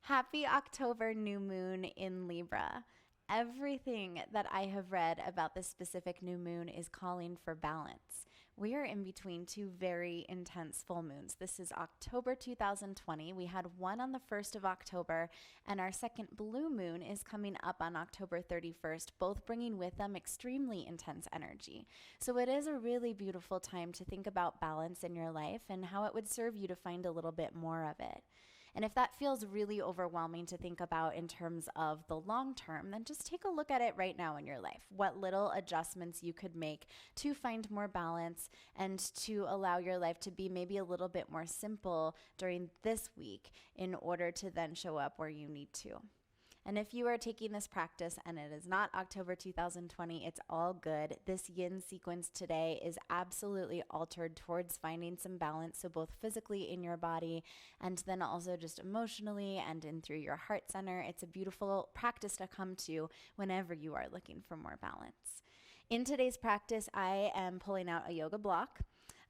Happy October new moon in Libra. Everything that I have read about this specific new moon is calling for balance. We are in between two very intense full moons. This is October 2020. We had one on the 1st of October, and our second blue moon is coming up on October 31st, both bringing with them extremely intense energy. So it is a really beautiful time to think about balance in your life and how it would serve you to find a little bit more of it. And if that feels really overwhelming to think about in terms of the long term, then just take a look at it right now in your life. What little adjustments you could make to find more balance and to allow your life to be maybe a little bit more simple during this week in order to then show up where you need to. And if you are taking this practice and it is not October 2020, it's all good. This yin sequence today is absolutely altered towards finding some balance. So both physically in your body and then also just emotionally and in through your heart center. It's a beautiful practice to come to whenever you are looking for more balance. In today's practice, I am pulling out a yoga block.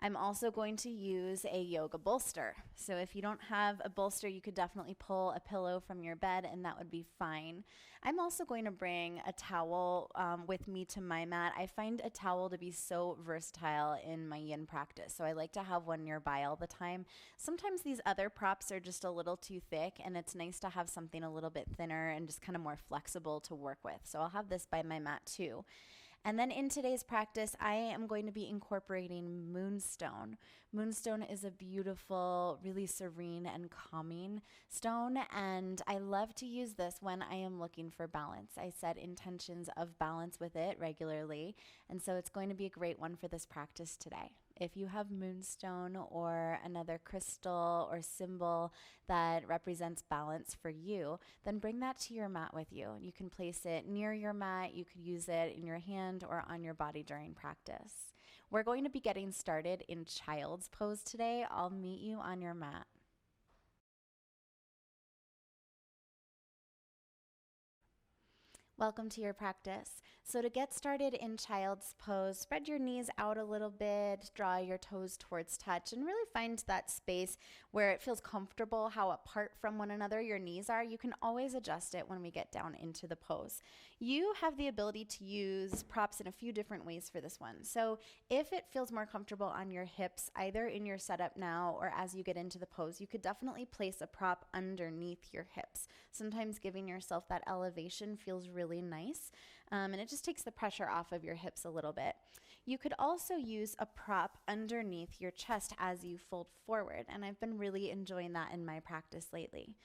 I'm also going to use a yoga bolster. So if you don't have a bolster, you could definitely pull a pillow from your bed and that would be fine. I'm also going to bring a towel with me to my mat. I find a towel to be so versatile in my yin practice. So I like to have one nearby all the time. Sometimes these other props are just a little too thick and it's nice to have something a little bit thinner and just kind of more flexible to work with. So I'll have this by my mat too. And then in today's practice, I am going to be incorporating moonstone. Moonstone is a beautiful, really serene and calming stone, and I love to use this when I am looking for balance. I set intentions of balance with it regularly, and so it's going to be a great one for this practice today. If you have moonstone or another crystal or symbol that represents balance for you, then bring that to your mat with you. You can place it near your mat. You could use it in your hand or on your body during practice. We're going to be getting started in child's pose today. I'll meet you on your mat. Welcome to your practice. So to get started in child's pose, spread your knees out a little bit, draw your toes towards touch, and really find that space where it feels comfortable how apart from one another your knees are. You can always adjust it when we get down into the pose. You have the ability to use props in a few different ways for this one. So if it feels more comfortable on your hips, either in your setup now or as you get into the pose, you could definitely place a prop underneath your hips. Sometimes giving yourself that elevation feels really nice, and it just takes the pressure off of your hips a little bit. You could also use a prop underneath your chest as you fold forward, and I've been really enjoying that in my practice lately.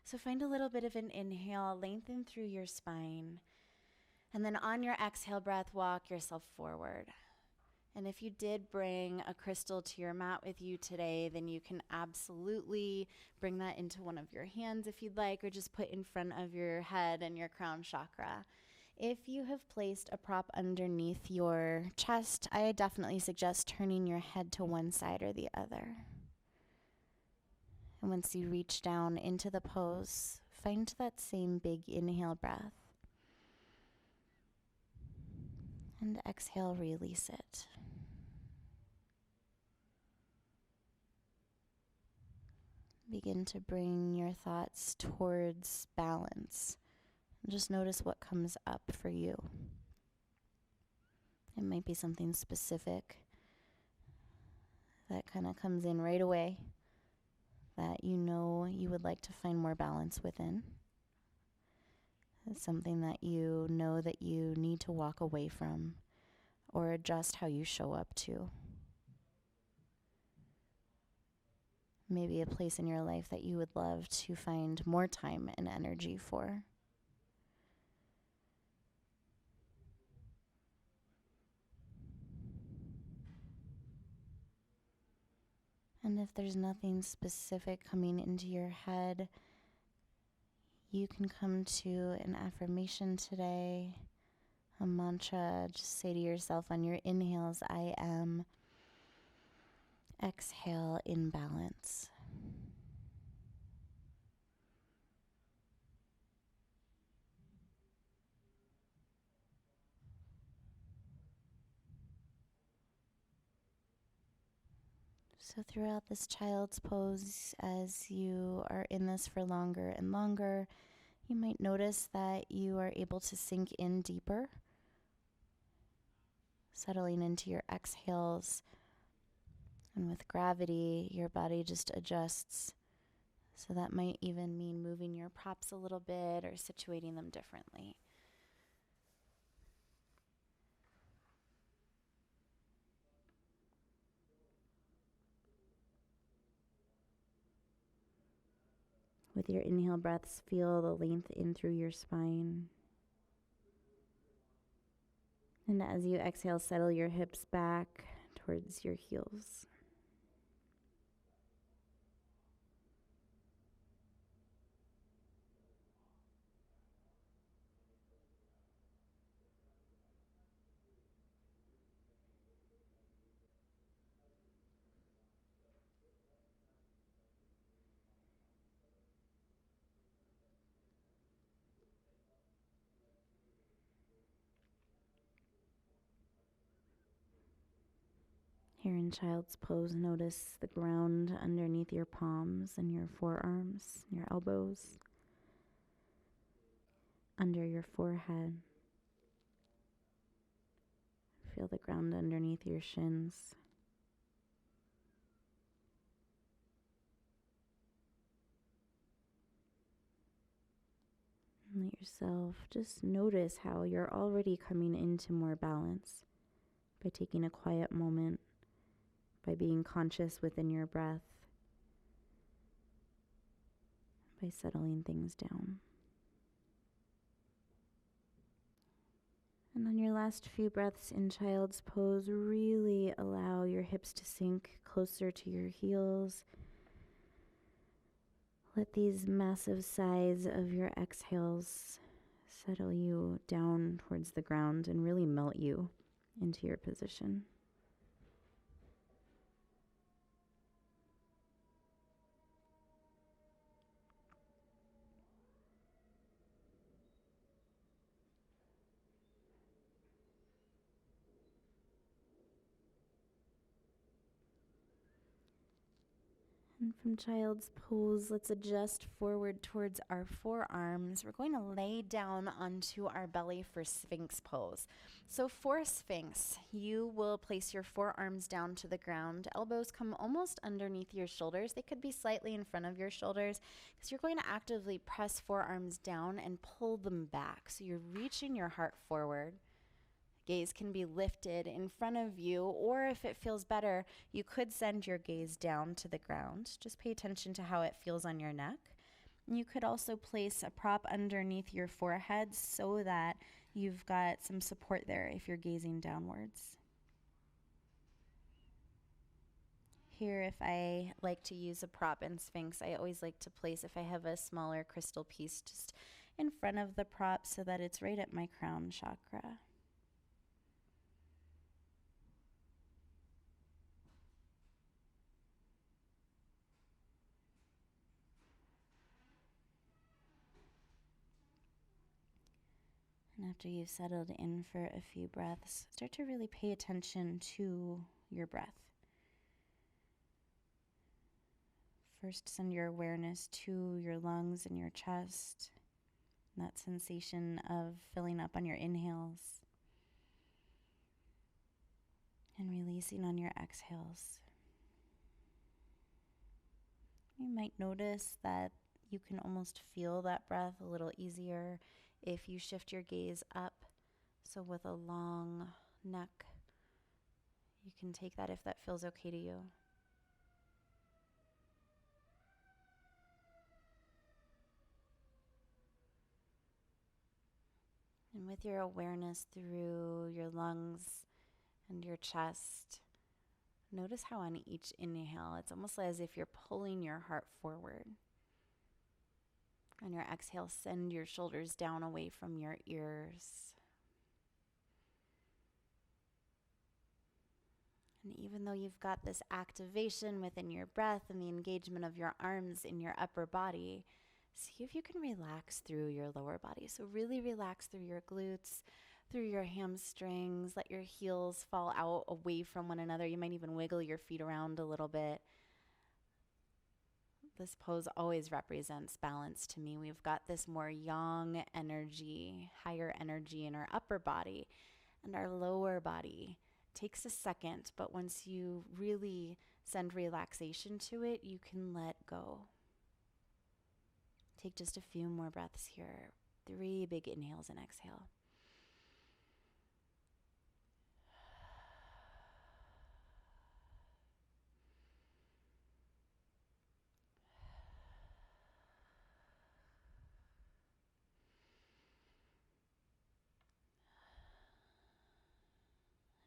So find a little bit of an inhale, lengthen through your spine, and then on your exhale breath, walk yourself forward. And if you did bring a crystal to your mat with you today, then you can absolutely bring that into one of your hands if you'd like, or just put in front of your head and your crown chakra. If you have placed a prop underneath your chest, I definitely suggest turning your head to one side or the other. And once you reach down into the pose, find that same big inhale breath. And exhale, release it. Begin to bring your thoughts towards balance. Just notice what comes up for you. It might be something specific that kind of comes in right away that you know you would like to find more balance within. It's something that you know that you need to walk away from or adjust how you show up to. Maybe a place in your life that you would love to find more time and energy for. And if there's nothing specific coming into your head, you can come to an affirmation today, a mantra. Just say to yourself on your inhales, I am. Exhale, in balance. So throughout this child's pose, as you are in this for longer and longer, you might notice that you are able to sink in deeper, settling into your exhales. And with gravity, your body just adjusts. So that might even mean moving your props a little bit or situating them differently. With your inhale breaths, feel the length in through your spine. And as you exhale, settle your hips back towards your heels. Here in child's pose, notice the ground underneath your palms and your forearms, your elbows, under your forehead. Feel the ground underneath your shins. And let yourself just notice how you're already coming into more balance by taking a quiet moment, by being conscious within your breath, by settling things down. And on your last few breaths in child's pose, really allow your hips to sink closer to your heels. Let these massive sighs of your exhales settle you down towards the ground and really melt you into your position. And from child's pose, let's adjust forward towards our forearms. We're going to lay down onto our belly for Sphinx pose. So for Sphinx, you will place your forearms down to the ground. Elbows come almost underneath your shoulders. They could be slightly in front of your shoulders because you're going to actively press forearms down and pull them back. So you're reaching your heart forward. Gaze can be lifted in front of you, or if it feels better, you could send your gaze down to the ground. Just pay attention to how it feels on your neck. And you could also place a prop underneath your forehead so that you've got some support there if you're gazing downwards. Here, if I like to use a prop in Sphinx, I always like to place, if I have a smaller crystal piece, just in front of the prop so that it's right at my crown chakra. And after you've settled in for a few breaths, start to really pay attention to your breath. First, send your awareness to your lungs and your chest, that sensation of filling up on your inhales and releasing on your exhales. You might notice that you can almost feel that breath a little easier if you shift your gaze up. So with a long neck, you can take that if that feels okay to you. And with your awareness through your lungs and your chest, notice how on each inhale, it's almost as if you're pulling your heart forward. On your exhale, send your shoulders down away from your ears. And even though you've got this activation within your breath and the engagement of your arms in your upper body, see if you can relax through your lower body. So really relax through your glutes, through your hamstrings. Let your heels fall out away from one another. You might even wiggle your feet around a little bit. This pose always represents balance to me. We've got this more yang energy, higher energy in our upper body, and our lower body takes a second, but once you really send relaxation to it, you can let go. Take just a few more breaths here. 3 big inhales and exhale.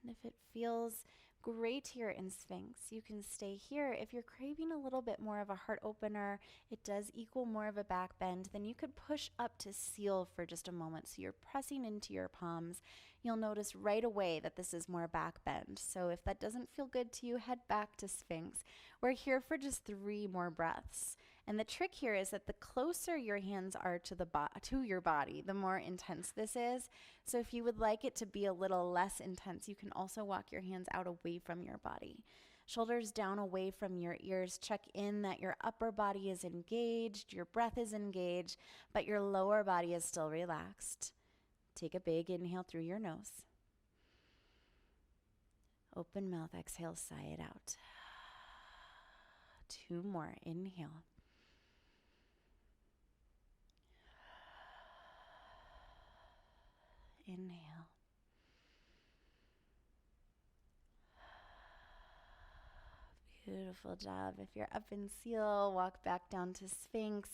And if it feels great here in Sphinx, you can stay here. If you're craving a little bit more of a heart opener, it does equal more of a back bend, then you could push up to seal for just a moment. So you're pressing into your palms. You'll notice right away that this is more back bend. So if that doesn't feel good to you, head back to Sphinx. We're here for just 3 more breaths. And the trick here is that the closer your hands are to your body, the more intense this is. So if you would like it to be a little less intense, you can also walk your hands out away from your body. Shoulders down away from your ears. Check in that your upper body is engaged, your breath is engaged, but your lower body is still relaxed. Take a big inhale through your nose. Open mouth, exhale, sigh it out. 2 more, inhale. Inhale. Beautiful job. If you're up in seal, walk back down to Sphinx.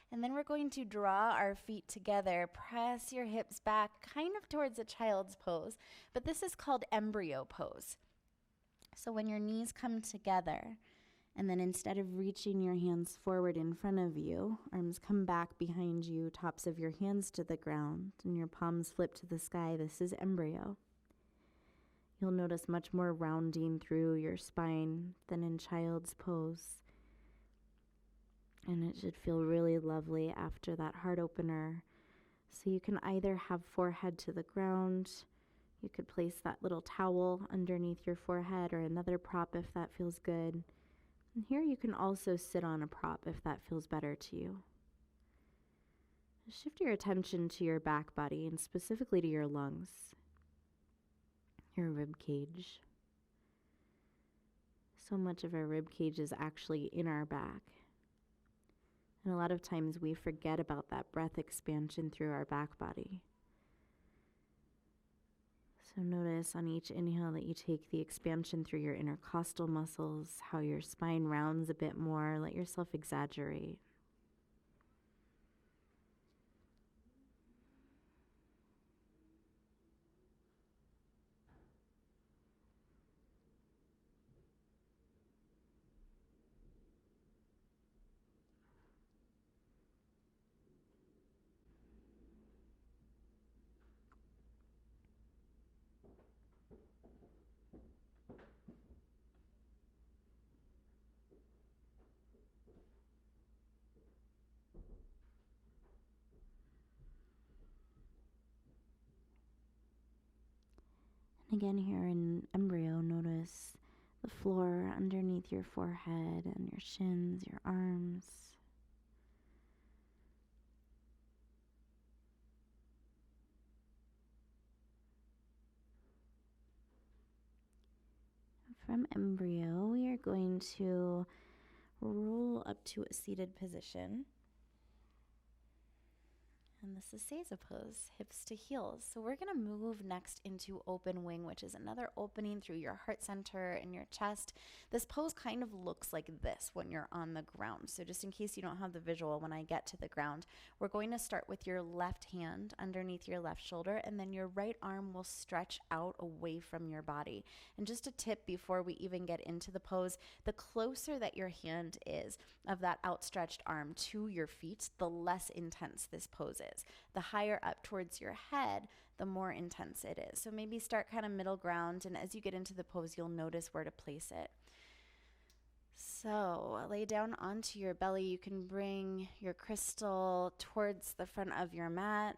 And then we're going to draw our feet together. Press your hips back kind of towards a child's pose. But this is called embryo pose. So when your knees come together, and then instead of reaching your hands forward in front of you, arms come back behind you, tops of your hands to the ground, and your palms flip to the sky. This is embryo. You'll notice much more rounding through your spine than in child's pose. And it should feel really lovely after that heart opener. So you can either have forehead to the ground, you could place that little towel underneath your forehead or another prop if that feels good. And here you can also sit on a prop if that feels better to you. Shift your attention to your back body and specifically to your lungs, your rib cage. So much of our rib cage is actually in our back. And a lot of times we forget about that breath expansion through our back body. So notice on each inhale that you take the expansion through your intercostal muscles, how your spine rounds a bit more. Let yourself exaggerate. Again, here in embryo, notice the floor underneath your forehead and your shins, your arms. From embryo, we are going to roll up to a seated position. And this is Seiza pose, hips to heels. So we're going to move next into open wing, which is another opening through your heart center and your chest. This pose kind of looks like this when you're on the ground. So just in case you don't have the visual, when I get to the ground, we're going to start with your left hand underneath your left shoulder, and then your right arm will stretch out away from your body. And just a tip before we even get into the pose, the closer that your hand is of that outstretched arm to your feet, the less intense this pose is. The higher up towards your head, the more intense it is. So maybe start kind of middle ground, and as you get into the pose, you'll notice where to place it. So lay down onto your belly. You can bring your crystal towards the front of your mat.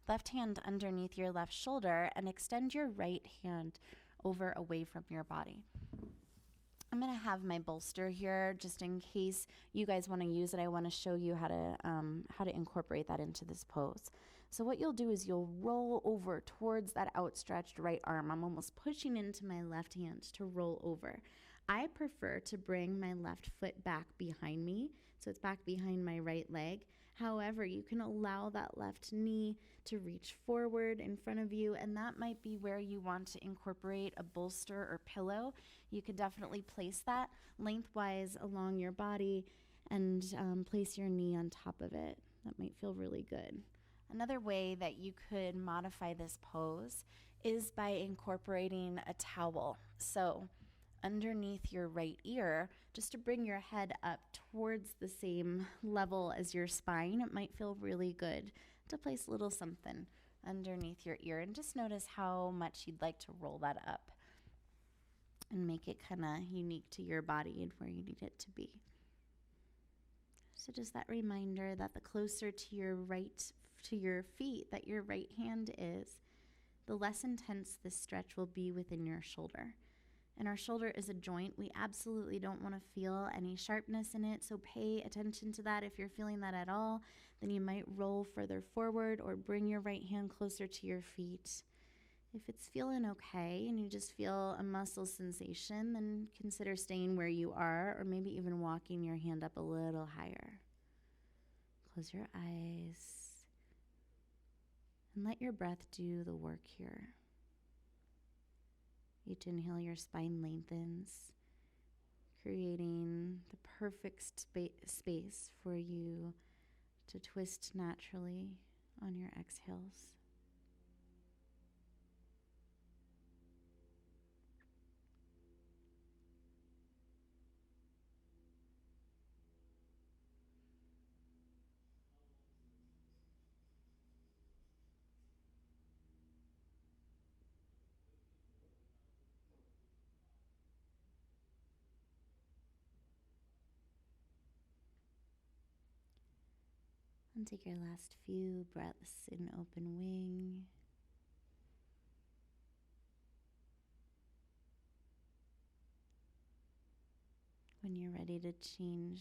left hand underneath your left shoulder and extend your right hand over away from your body. I'm going to have my bolster here just in case you guys want to use it. I want to show you how to incorporate that into this pose. So what you'll do is you'll roll over towards that outstretched right arm. I'm almost pushing into my left hand to roll over. I prefer to bring my left foot back behind me, so it's back behind my right leg. However, you can allow that left knee to reach forward in front of you, and that might be where you want to incorporate a bolster or pillow. You could definitely place that lengthwise along your body and place your knee on top of it. That might feel really good. Another way that you could modify this pose is by incorporating a towel. So underneath your right ear, just to bring your head up towards the same level as your spine, it might feel really good to place a little something underneath your ear, and just notice how much you'd like to roll that up and make it kind of unique to your body and where you need it to be. So just that reminder that the closer to your feet that your right hand is, the less intense this stretch will be within your shoulder. And our shoulder is a joint. We absolutely don't want to feel any sharpness in it, so pay attention to that. If you're feeling that at all, then you might roll further forward or bring your right hand closer to your feet. If it's feeling okay and you just feel a muscle sensation, then consider staying where you are, or maybe even walking your hand up a little higher. Close your eyes and let your breath do the work here. Each inhale, your spine lengthens, creating the perfect space for you to twist naturally on your exhales. And take your last few breaths in open wing. When you're ready to change,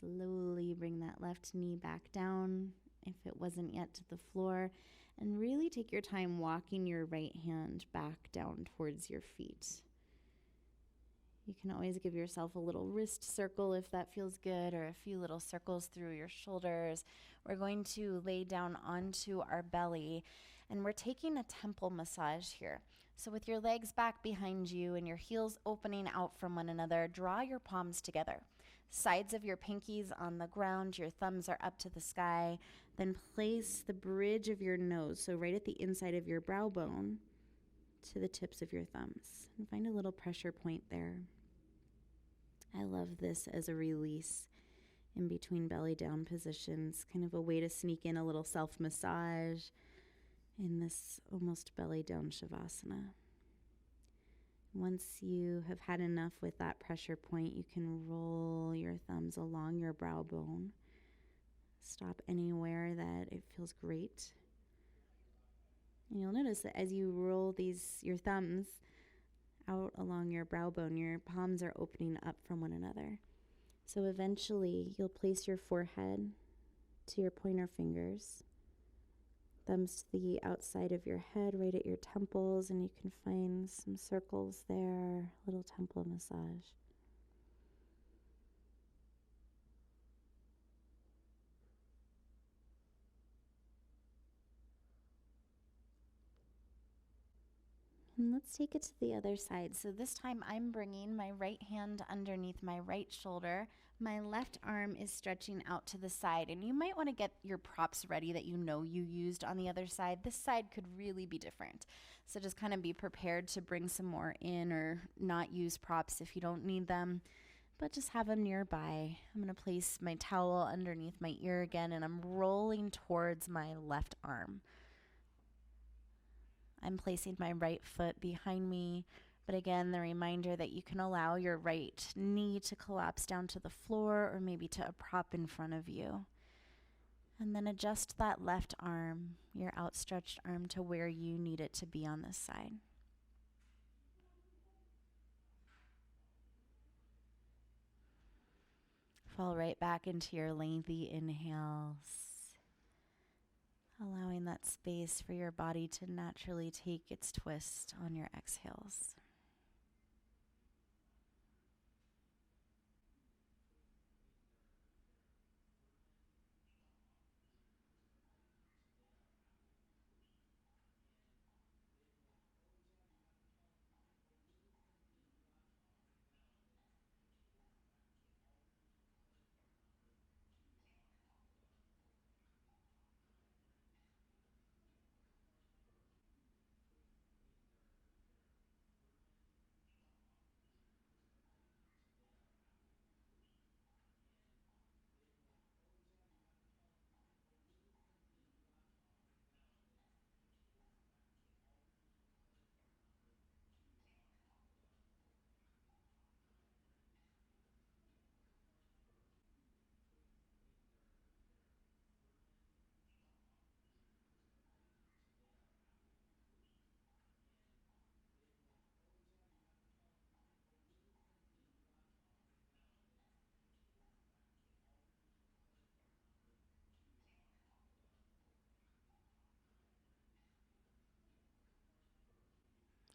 slowly bring that left knee back down if it wasn't yet to the floor, and really take your time walking your right hand back down towards your feet. You can always give yourself a little wrist circle if that feels good, or a few little circles through your shoulders. We're going to lay down onto our belly, and we're taking a temple massage here. So with your legs back behind you and your heels opening out from one another, draw your palms together. Sides of your pinkies on the ground, your thumbs are up to the sky. Then place the bridge of your nose, so right at the inside of your brow bone, to the tips of your thumbs, and find a little pressure point there. I love this as a release in between belly down positions, kind of a way to sneak in a little self-massage in this almost belly down shavasana. Once you have had enough with that pressure point, you can roll your thumbs along your brow bone. Stop anywhere that it feels great. And you'll notice that as you roll your thumbs out along your brow bone, your palms are opening up from one another. So eventually you'll place your forehead to your pointer fingers, thumbs to the outside of your head, right at your temples, and you can find some circles there, little temple massage. And let's take it to the other side. So this time I'm bringing my right hand underneath my right shoulder. My left arm is stretching out to the side, and you might want to get your props ready that you know you used on the other side. This side could really be different. So just kind of be prepared to bring some more in, or not use props if you don't need them, but just have them nearby. I'm going to place my towel underneath my ear again, and I'm rolling towards my left arm. I'm placing my right foot behind me, but again, the reminder that you can allow your right knee to collapse down to the floor, or maybe to a prop in front of you. And then adjust that left arm, your outstretched arm, to where you need it to be on this side. Fall right back into your lengthy inhales, allowing that space for your body to naturally take its twist on your exhales.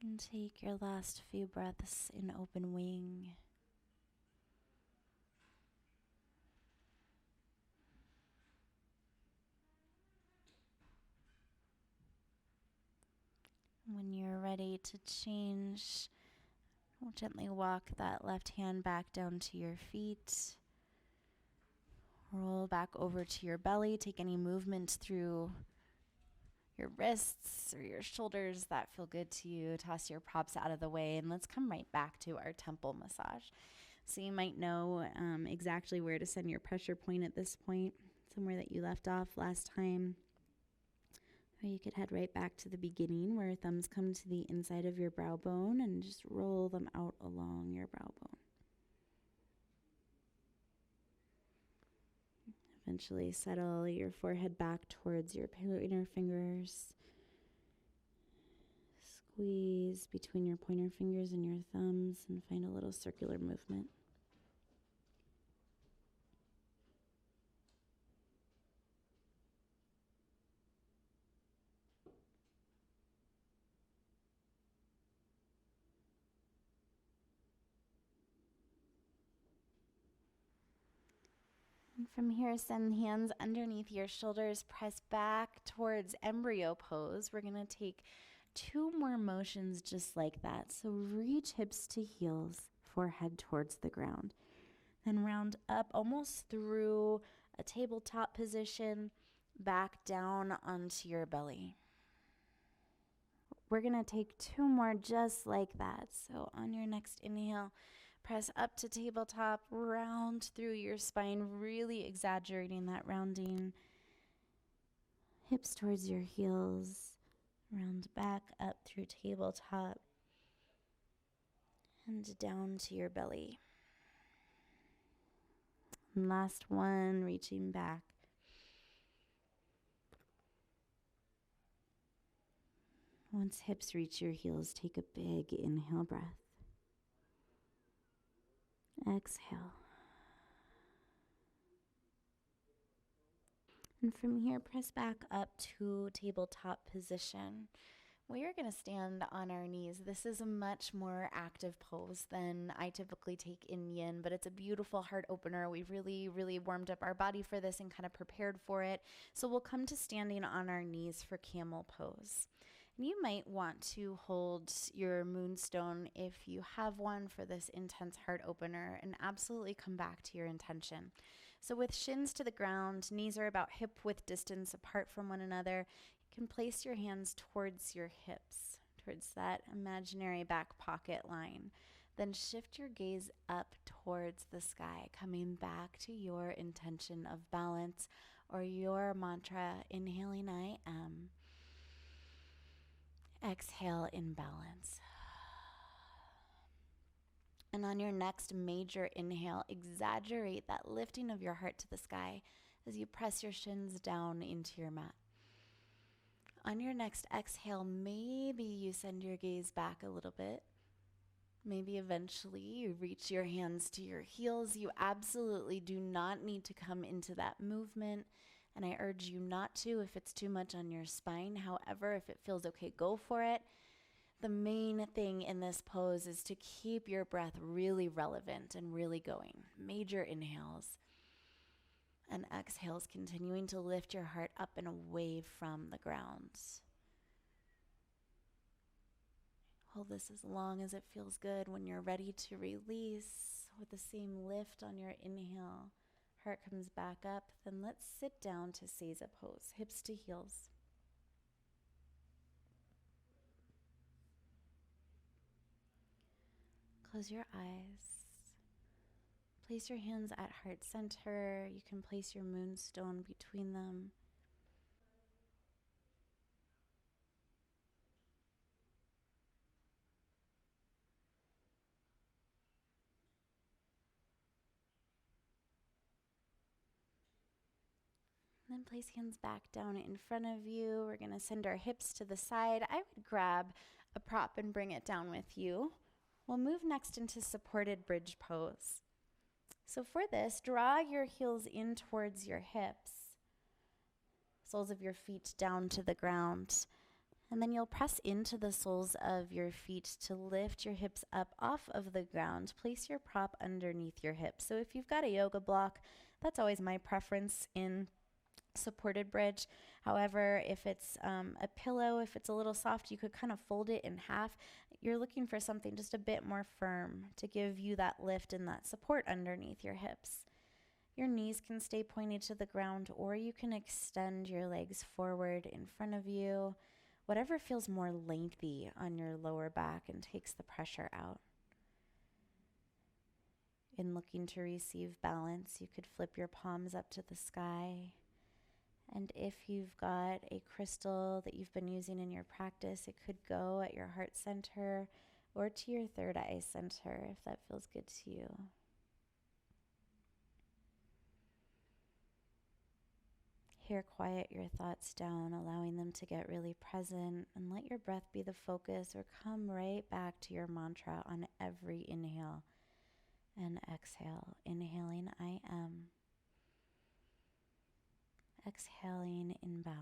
And take your last few breaths in open wing. When you're ready to change, gently walk that left hand back down to your feet. Roll back over to your belly. Take any movement through your wrists or your shoulders that feel good to you. Toss your props out of the way, and let's come right back to our temple massage. So you might know exactly where to send your pressure point at this point, somewhere that you left off last time. Or you could head right back to the beginning where thumbs come to the inside of your brow bone and just roll them out along your brow bone. Eventually settle your forehead back towards your pointer fingers. Squeeze between your pointer fingers and your thumbs and find a little circular movement. And from here, send hands underneath your shoulders, press back towards embryo pose. We're going to take 2 more motions just like that. So reach hips to heels, forehead towards the ground. Then round up almost through a tabletop position, back down onto your belly. We're going to take 2 more just like that. So on your next inhale, press up to tabletop, round through your spine, really exaggerating that rounding. Hips towards your heels, round back up through tabletop, and down to your belly. And last one, reaching back. Once hips reach your heels, take a big inhale breath. Exhale. And from here, press back up to tabletop position. We are going to stand on our knees. This is a much more active pose than I typically take in yin, but it's a beautiful heart opener. We really, really warmed up our body for this and kind of prepared for it. So we'll come to standing on our knees for camel pose. And you might want to hold your moonstone if you have one for this intense heart opener and absolutely come back to your intention. So with shins to the ground, knees are about hip width distance apart from one another. You can place your hands towards your hips, towards that imaginary back pocket line. Then shift your gaze up towards the sky, coming back to your intention of balance or your mantra, inhaling I am. Exhale in balance. And on your next major inhale, exaggerate that lifting of your heart to the sky as you press your shins down into your mat. On your next exhale, maybe you send your gaze back a little bit. Maybe eventually you reach your hands to your heels. You absolutely do not need to come into that movement, and I urge you not to if it's too much on your spine. However, if it feels okay, go for it. The main thing in this pose is to keep your breath really relevant and really going. Major inhales and exhales, continuing to lift your heart up and away from the ground. Hold this as long as it feels good. When you're ready to release with the same lift on your inhale, heart comes back up. Then let's sit down to Seiza pose, hips to heels. Close your eyes. Place your hands at heart center. You can place your moonstone between them. Then place hands back down in front of you. We're going to send our hips to the side. I would grab a prop and bring it down with you. We'll move next into supported bridge pose. So for this, draw your heels in towards your hips, soles of your feet down to the ground. And then you'll press into the soles of your feet to lift your hips up off of the ground. Place your prop underneath your hips. So if you've got a yoga block, that's always my preference in supported bridge. However, if it's a pillow, if it's a little soft, you could kind of fold it in half. You're looking for something just a bit more firm to give you that lift and that support underneath your hips. Your knees can stay pointed to the ground, or you can extend your legs forward in front of you. Whatever feels more lengthy on your lower back and takes the pressure out. In looking to receive balance, you could flip your palms up to the sky. And if you've got a crystal that you've been using in your practice, it could go at your heart center or to your third eye center if that feels good to you. Here, quiet your thoughts down, allowing them to get really present, and let your breath be the focus, or come right back to your mantra on every inhale and exhale. Inhaling, I am. Exhaling, in balance.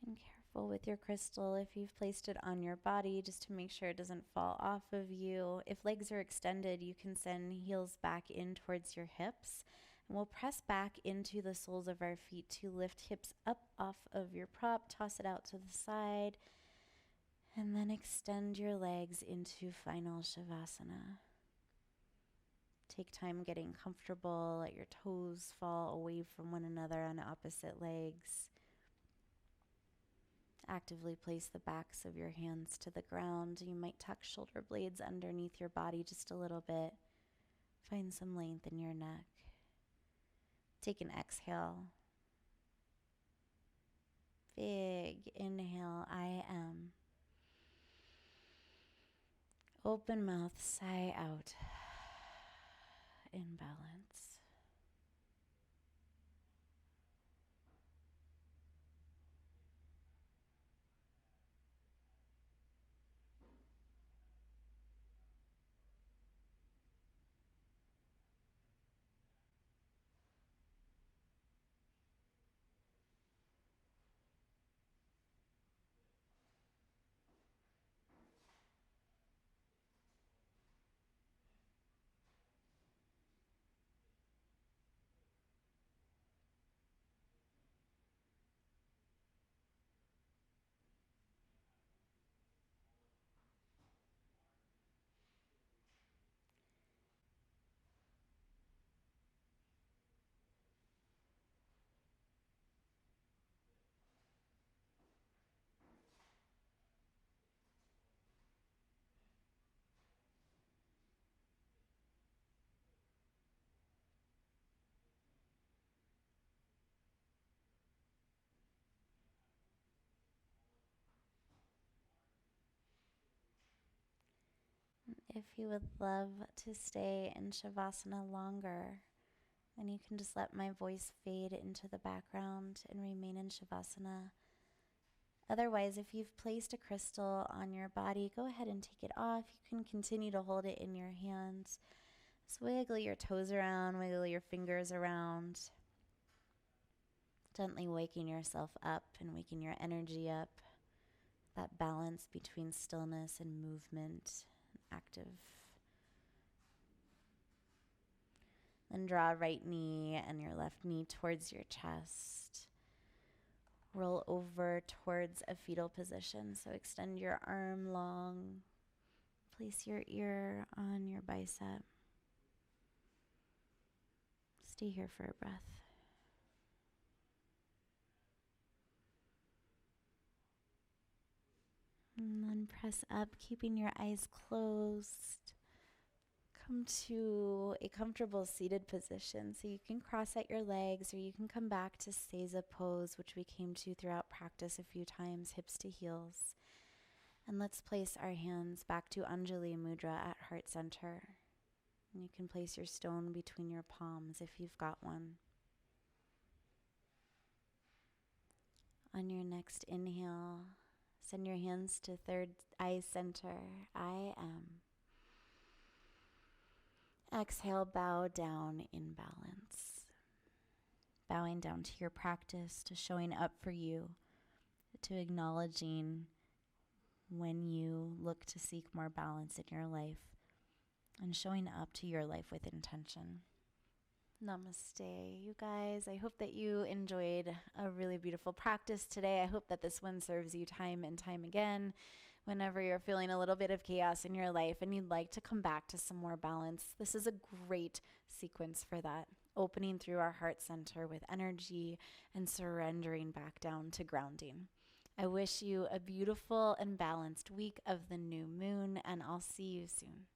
And careful with your crystal if you've placed it on your body, just to make sure it doesn't fall off of you. If legs are extended, you can send heels back in towards your hips. And we'll press back into the soles of our feet to lift hips up off of your prop, toss it out to the side, and then extend your legs into final Shavasana. Take time getting comfortable. Let your toes fall away from one another on opposite legs. Actively place the backs of your hands to the ground. You might tuck shoulder blades underneath your body just a little bit. Find some length in your neck. Take an exhale. Big inhale, I am. Open mouth, sigh out. In balance. If you would love to stay in Shavasana longer, then you can just let my voice fade into the background and remain in Shavasana. Otherwise, if you've placed a crystal on your body, go ahead and take it off. You can continue to hold it in your hands. Just wiggle your toes around, wiggle your fingers around. Gently waking yourself up and waking your energy up. That balance between stillness and movement, active. Then draw right knee and your left knee towards your chest. Roll over towards a fetal position. So extend your arm long. Place your ear on your bicep. Stay here for a breath. And then press up, keeping your eyes closed. Come to a comfortable seated position. So you can cross out your legs, or you can come back to Seiza pose, which we came to throughout practice a few times, hips to heels. And let's place our hands back to Anjali Mudra at heart center. And you can place your stone between your palms if you've got one. On your next inhale, send your hands to third eye center. I am. Exhale, bow down in balance. Bowing down to your practice, to showing up for you, to acknowledging when you look to seek more balance in your life, and showing up to your life with intention. Namaste, you guys. I hope that you enjoyed a really beautiful practice today. I hope that this one serves you time and time again. Whenever you're feeling a little bit of chaos in your life and you'd like to come back to some more balance, this is a great sequence for that. Opening through our heart center with energy and surrendering back down to grounding. I wish you a beautiful and balanced week of the new moon, and I'll see you soon.